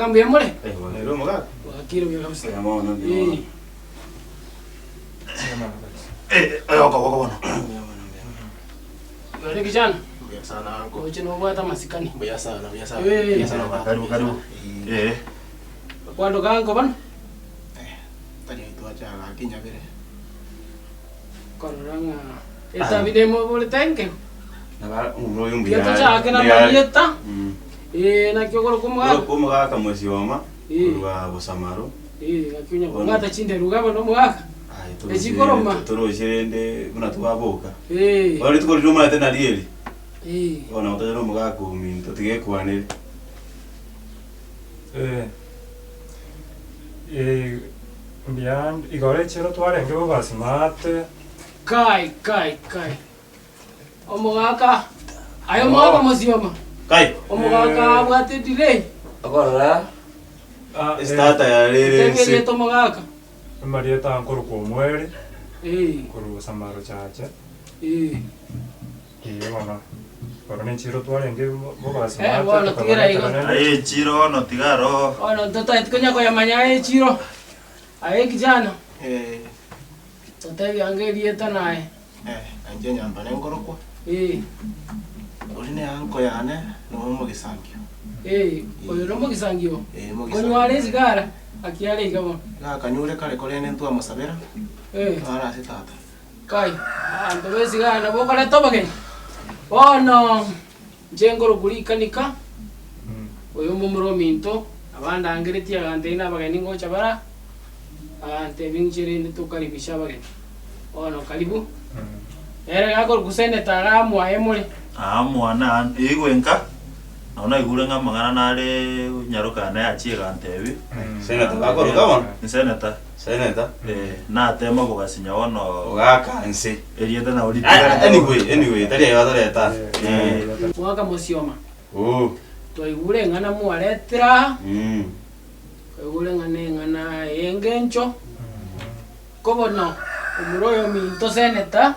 mambo ya mole. Nero mga. Wakiro bya kabisa. Ya mwana ndio. Wako. Yule kijana. Mbaya sana anko. Uche no bwata masikani. Mbaya sana. Karibu. Kwando kanko bana? Tani itu aja kinya bere. Koranga. Eta video mo tenke. Na umro yung biya. Yato cha kana marieta. Na kyogoro kumwa. Kumwa kama sioma. Kurwa bosamaro. Ngakunya ngata chinde rugaba no mwaka. Echikoroma. Toro shirende kuna tuwaboka. Wali tukori roma tena rieli. Ona utajero mga kumi totige kwanele. Bian igore chero twarenge bo basimate. Kai. Omogaka. Ayo mwaka mosioma. Kai. Omogaka bwate delay. Agora. Stata ya lele. Tege to mogaka. Marieta ankoro ko mwere. Kuru samaro chacha. Mama. Korone chiro twarenge bo basimate. Bueno, tira igo. Ai chiro no tigaro. Ono tota itkonya ko yamanya chiro. Aye kijana. Tota yangelieta nae. Anje nyamba nengoro kwa. Urine anko yane no mo gisangio. Oyo no mo gisangio. Mo gisangio. Konywale sigara akiale igabo. Ga kanyure kale kolene ntu amusabera. Ara sitata. Kai, ando be sigara na bokole tobage. Ono jengoro kulikanika. Oyo mumuro minto abanda angeretia gantena bageni ngo chabara. Ante bingchiri nitukaribisha bageni. Ono karibu. Era gakor kusene taramu aemole. Mwana igwenka. Naona igure ngamangana nale nyaruka na yachiga ntebi. Senata gakor kama? Senata. Na tema bogasinya wono gaka nse. Erienda na uri. Anyway, tari yadareta. Mwaka mosioma. To igure ngana muaretra. Igure ngana engencho. Kobono. Umuroyo minto seneta.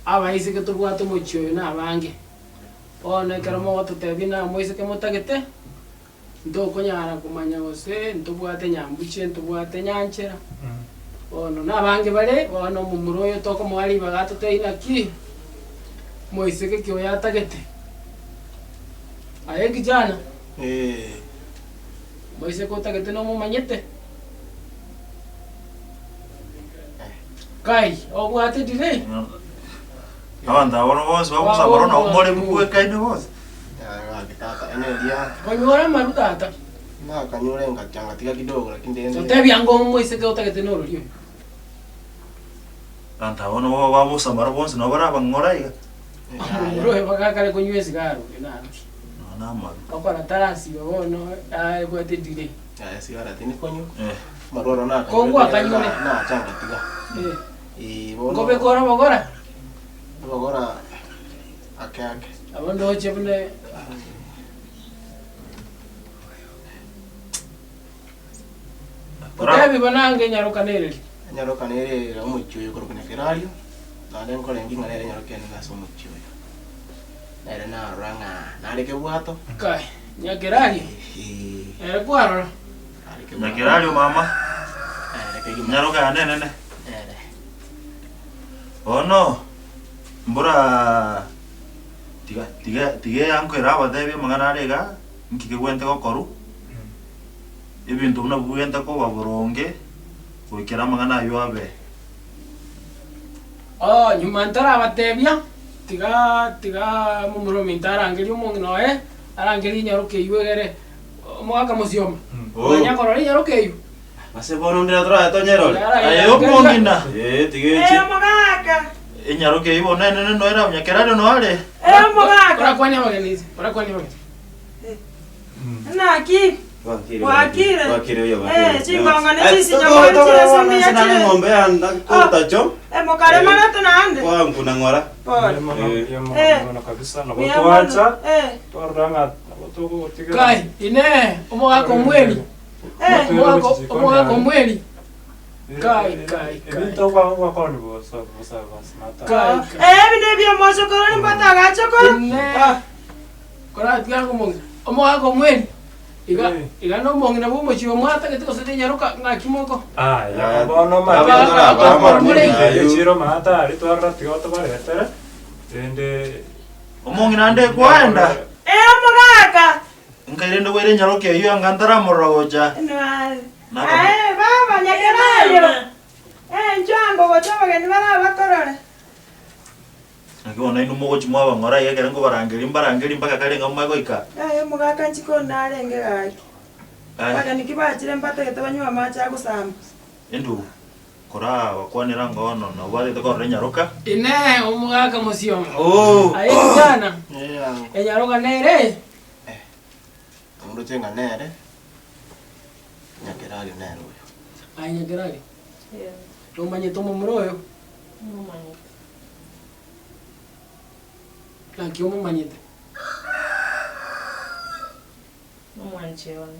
Abaise que tu bwate mucho na bange. Ono keramo watu tebina moise ke motagete. Ndo konyara kumanya gose, ndo bwate nyambuche, ndo bwate nyanchera. Ono na bange bale, ono mumuroyo toko mwali bagato teina ki. Moise ke kyo yatagete. Aye kijana. Moise ko tagete no mumanyete. Kai, obwate delay. Awanda wono vos vamos a borona umore mukwe kaine vos. Kitata dia. Konyora marutata. Na kanyure ngachanga tiga kidogo lakini ndende. Sote byango moise ke otagete no ryo. Anta wono vamos a marvons no bara bangora iga. Bro bakakale konywe sigaro nani. Na ma. Akora tarasi wono ai kwete dire. Sigara tini konyo. Maroro na. Kongo akanyure. Na changa tiga. Wono. Ngobe kora bagora. Bagora ake. Abondo chebne. Potabi banange nyaruka nere. Nyaruka nere la muchuyo koro kune ferario. Na den ko lengi ngare nyaruka ni naso muchuyo. Nere na ranga na leke bwato. Kai, nyakerario. Kwaro. Nyakerario mama. Nyaruka nene. Oh no. Mbura tiga anko era badebi mangana rega nkike gwente ko koru ibintu na bugenda ko baburonge kwikira mangana yo abe nyuma ntara batebya tiga mumuro mintara angeli umungino arangeli nyaruke iwegere mwaka mosioma nya korori nyaruke yu mase bono ndira tora to nyerole ayo mongina tiga mogaka nyaruke ibo nene no era nyakerario no ale mogaka para kwani bagenizi naki wakire yo chinganga ne chisi nyamara sambi ya chile ngombe anda kutacho mokare mana tunande kwa kuna ngora Mama kabisa na botuacha toranga botugo tiga Kai ine omwaka mweli omwaka mweli Kai Ebintu kwa ni bosa basmata Kai bine bia mocho koroni bataga chokoro Kora tiga kumonga Omogaka omweri. Iga no mongina bo mochiwa mwata gete kosete nyaroka ngakimoko. Ya bono ma. Chiro mata ari twarra tigoto baretera. Ende omongina ande kwenda. Omogaka. Nkairende were nyaroka iyo angantara morogocha. Baba nyakerayo. Nchango gochaba gani bara bakorora. Akibona ino mogochi mwaba ngora yegera ngo barangeri mpaka kale ngamwe goika. Omogaka nchiko narenge gaki. Baka nikibachire mpate gete banywa macha gusamba. Endu kora bakwanira ngono no bari tekore nyaroka. Ine omogaka mosioma. Ayi jana. Nyaroka nere. Tumudo chenga nere. Nyakerali nere uyo. Ayi nyakerali. Tomanye tomo muroyo. Mumanyite. Lanki omumanyite. Mumwanchione.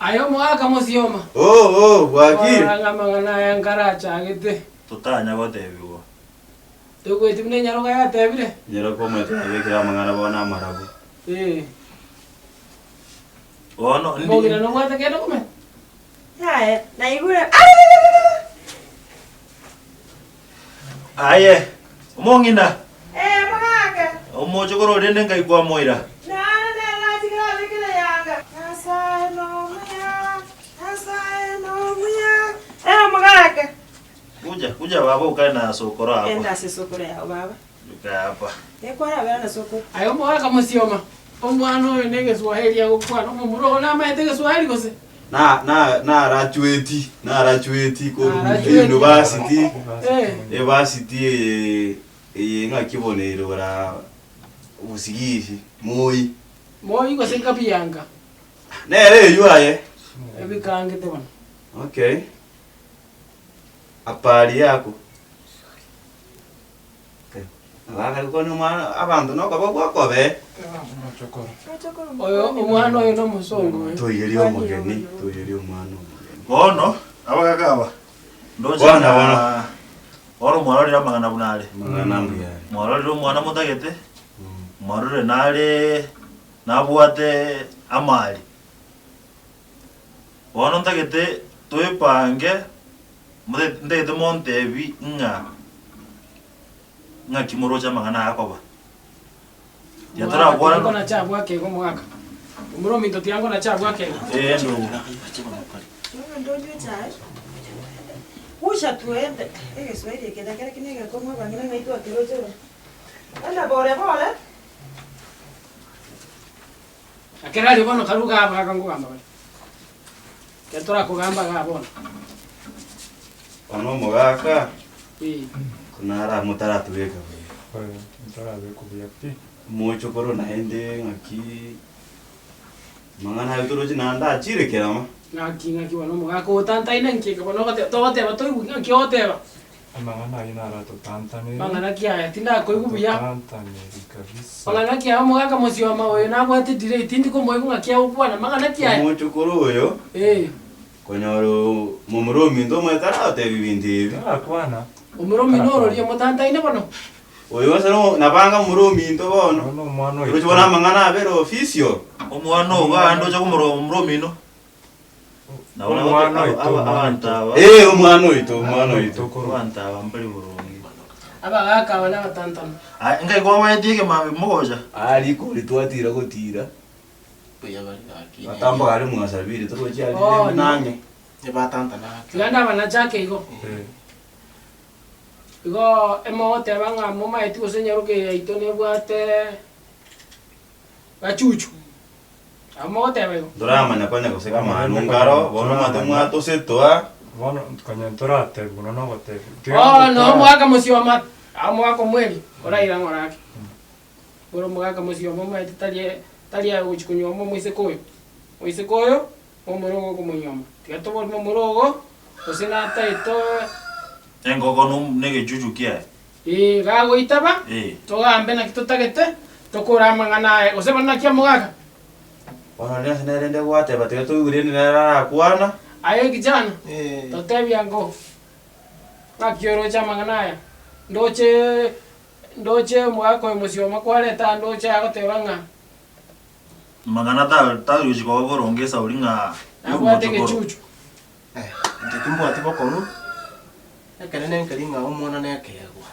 Ayo mwaka mosioma. Bwaki. Ng'amang'ana yankaracha agete. Tutanya gotebiwo. Tugweti mune nyaroka yatebire. Nyaroka mwete abekera amang'ana bona amarabu. Ono Mogina no mwata kendo kume. Yae, na igure. Aye. Omongina. Omogaka. Omocho koro dende ngai kwa moira. Omogaka. Kuja baba ukae na sokoro hapa. Enda se sokoro ya baba. Ukae hapa. Kwara bana na sokoro. Ayo mwaka mosioma. Omwana oyo nege Swahili agokwana omumuro na maete Swahili kose. Na rachueti ko university. University ngakibonero bara usigisi Moi kose kapiyanga. Nere yuaye. Ebikange tebona. Okay. Apari yako. Abanga kono mwana abantu nokaba kwakobe. Oyo omwana oyo no musongo. Toyeri omugeni omwana. Bono abagagaba. Ndoje Bona. Oro mwarorira magana bunale. Magana mbuya. Mwarorira omwana mutagete. Mwarorire nale nabwate amali. Bono ntagete toepange ndete montebi nga kimoro cha magana yakoba. Yatara bwana kona cha bwake ko mwaka. Umuro minto tiango na cha bwake. Ndo. Ndoje chai. Usha tuende. Swahili keda kera kinega como bangina naitwa kirojo. Anda bore. Akerali bono karuga aba kangugamba. Ketora kugamba gabona. Ono mogaka. Kunara mutaratu weka. Mutarabe kubyakti. Mocho koro naende ngaki mangana habitoroji nanda chirekera ma. Ngaki wano mogaka otanta ine nkeka bono tote batoibu ngaki oteba. Amangana inara to tantane. Mangana kia tinda ko igubuya. Tantane kabisa. Mangana kia mogaka mosio mawe na bwate dire tindi ko moyo ngaki ukwana mangana kia. Mocho koro yo. Konyoro mumuromi ndo mwetara te bibindi. Akwana. Umuromi noro rio motanta ine bono. Oyo wasano nabanga muromi ndo bono. Ono mwana oyo. Uruchibona mangana abero officio. Omwana oga ndoje kumuromi no. Naona Omwana abantaba. Omwana oito. Abantaba mbali burungi. Abagaka bana batantana. Ngai kwa maitike mami moja. Ali ko litwatira gotira. Puya bari aki. Atamba ari mwasabiri turoje ali nange. Batanta na. Kiganda bana chake iko. Igo emote banga moma eti osenyaruke itone bwate gachuchu. Amote bego. Drama na kwanya koseka manu ngaro bono mate mwato setoa. Bono kanya ntorate bono no bote. No mwaka musio mat. Amwaka mweli. Ora ira ngorake. Bono mwaka musio moma eti talia uchikunyo moma mwise koyo. Mwise koyo omorogo kumunyoma. Tigato bol momorogo osena taito Engo num nege juju kia. Gago itaba. Togambe na kitotagete. Tokora mangana oseba na kia mogaka. Bono nesa nerende gwate batega tu gurene nara kwana. Ayo kijana. Totebi yango. Ngakioro cha mangana ya. ndoche mwako musio makwaleta ndoche agotebanga mangana ta yuji ko gorongesa ulinga abwate gechuchu ndikimbwati bokonu ekenene nkelinga omwana nekegwa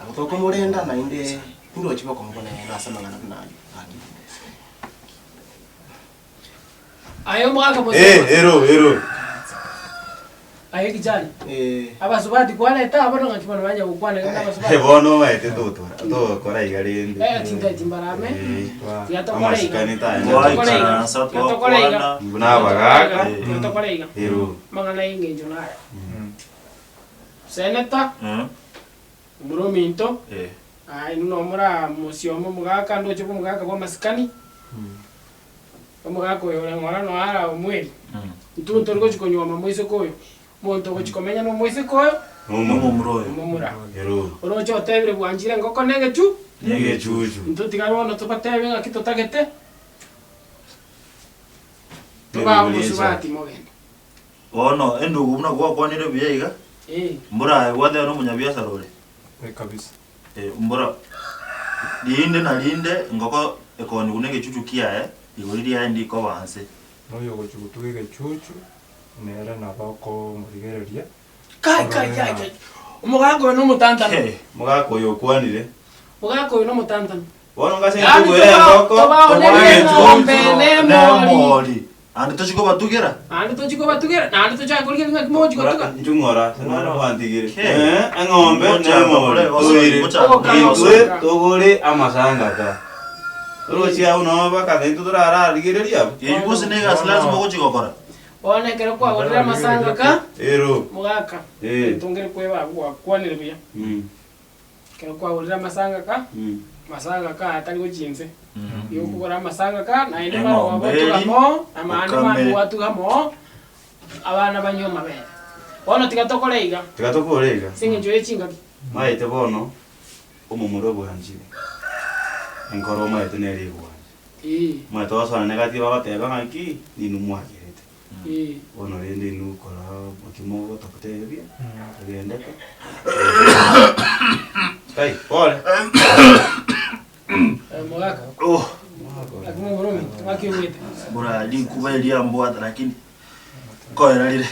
agotoko murenda na inde ndochi bokomu kone nasamangana nayo ayo mwaka musio ero ayo kijana abasubati kwaleta abono ngachimana banja ukwana ngenda abasubati bono maete toto kora igarinde tinda timbarame amasikanita yatokoleiga bunabagaga yatokoleiga ero mangana ingenjo nayo seneta murominto ai nuno mura musiomo mugaka ndoche mugaka kwa masikani mugaka oyo ngora no ara omweli itunto riko chikonyoma mwiso koyo muntu gochikomenya no mwiso koyo mumura ero orocho otebire bwanjire ngoko negechu negechuchu ntutigaro tupatebe nga kitotagete tuba musubati mogendo ono endugu muna kwa kwanire biyaiga mbura wade no munyabiasa rore kabisa mbura linde ngoko ekoni kunenge chuchu kia igoriri andi ko banse no yogo chugutuge chuchu nera nabako murigereria kai umugako no mutantana mugako yokwanire mugako no mutantana bono ngase ngwere ngoko nemori andi tochiko batugera andi tochakurige nga kimoji gotuka njungora sana bandigire angombe nemori togore amasanga ka rochia uno baka dentro durara rigereria ibusi nega slash mogo chikokora one kero kwa gorira masanga ka ero mugaka tungere kweba kwanire buya kero kwa gorira masanga ka atari gochinze yo kugora masanga ka na inde maro wabotugamo amani manu watugamo abana banyoma be bono tigatokoreiga singe njoye chinga maite bono omumuro bwanjire enkoro maite neri bwanje maite wasana negativa bateba ngaki ninu mwagirete bono rende nu kora makimo tokutebia gendeka kai pole mugaka akimo moromi ngakiwete bora linkuba eliambo lakini koera lile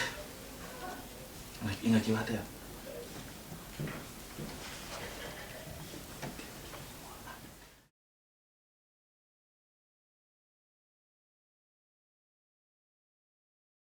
inga kiwate